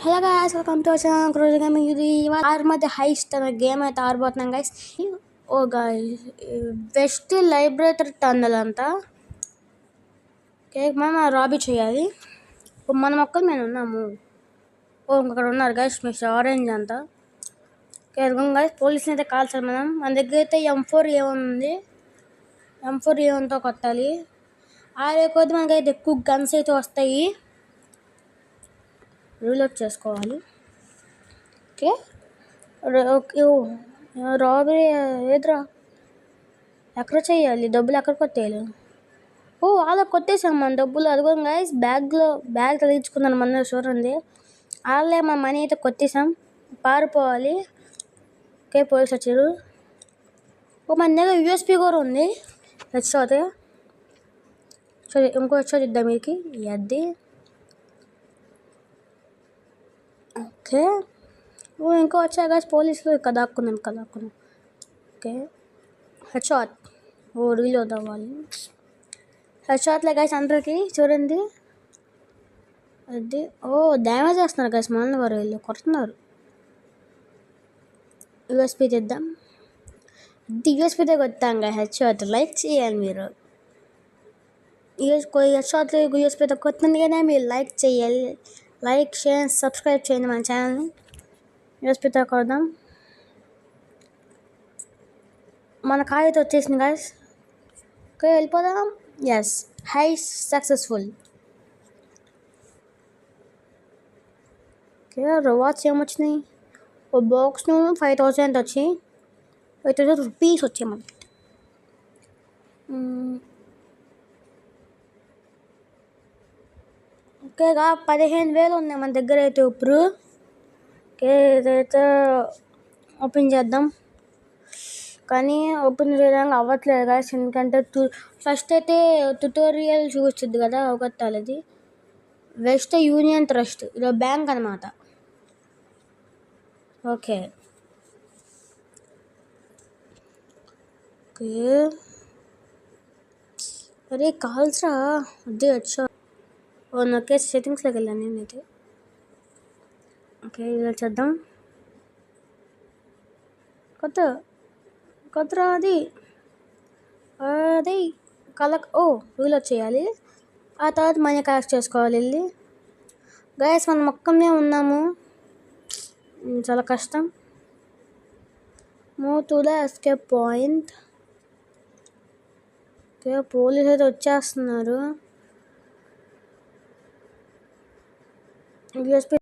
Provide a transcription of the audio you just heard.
Hello guys, welcome to our క్రోజ్ gaming. ఇది are మధ్య heist అనే గేమ్ అయితే ఆడబోతున్నాం గైస్. ఓ గైస్, వెస్ట్ లైబ్రరీ టన్నల్ అంతా కేక్ మనం రాబీ చేయాలి. మనం ఒక్కరి మేము ఉన్నాము. అక్కడ ఉన్నారు గైస్, మిస్టర్ ఆరెంజ్ అంతా. గైస్, పోలీసుని అయితే కాల్చాలి మనం. మన దగ్గర అయితే M4A ఉంది. M4A1తో కొట్టాలి. ఆడే కొద్ది మనకైతే ఎక్కువ గన్స్ అయితే వస్తాయి. రీలోడ్ చేసుకోవాలి. Okay okay. రాబరీ ఏదిరా, ఎక్కడ చేయాలి? డబ్బులు ఎక్కడ కొట్టేయాలి? అలా కొట్టేసాం మన డబ్బులు. అదిగో గైస్, బ్యాగ్ తగిలించుకున్నాను మన చూడండి. వాళ్ళే మన మనీ అయితే కొట్టేసాం. పారిపోవాలి. ఓకే, పోలీసు వచ్చారు. మన దగ్గర USB కూడా ఉంది. హెడ్షాట్. సరే, ఇంకో హెడ్షాట్ ఇద్దాం మీకు. అది ఓకే. ఇంకో వచ్చా గైస్, పోలీసులు ఇక్కడ దాక్కున్నాం. Okay, headshot. రీలోడ్ అవ్వాలి. హెడ్షాట్లే గైస్ అందరికి చూడండి. అది డ్యామేజ్ చేస్తున్నారు గైస్, మనల్ని వారు వీళ్ళు కొడుతున్నారు. USB తెద్దాం. USBతో కొట్టాం గా హెడ్షాట్. లైక్ చేయాలి మీరు. హెడ్షాట్ USBతో కొట్టింది కానీ మీరు లైక్ చేయాలి. లైక్, షేర్, సబ్స్క్రైబ్ చేయండి మన ఛానల్ని. USBతో కొడదాం. మన కార్ అయితే వచ్చేసింది గైస్. ఓకే, వెళ్ళిపోదాం. Yes, high successful. Okay, rewards ఏమొచ్చినాయి? ఓ బాక్స్ 5000 వచ్చి 5000 రూపీస్ వచ్చాయి మనకి. ఓకేగా, 15000 ఉన్నాయి మన దగ్గర అయితే ఇప్పుడు. ఓకే, ఇదైతే ఓపెన్ చేద్దాం. కానీ ఓపెన్ చేయడానికి అవ్వట్లేదు గాయస్, ఎందుకంటే ఫస్ట్ అయితే ట్యుటోరియల్ చూస్తుంది కదా, అవగొట్టాలి. అది వెస్ట్ యూనియన్ ట్రస్ట్, ఇది బ్యాంక్ అనమాట. Okay okay. అరే కాల్స్రా, అదే వచ్చా. ఓకే, సెట్టింగ్స్లోకి వెళ్ళాను నేనైతే. ఓకే, ఇలా చేద్దాం. కొత్తరా అది రీలోడ్ చేయాలి. ఆ తర్వాత మనీ కలెక్ట్ చేసుకోవాలి వెళ్ళి. గైస్, మనం మొక్కమే ఉన్నాము, చాలా కష్టం. Move to the escape point. Okay, police అయితే వచ్చేస్తున్నారు. USB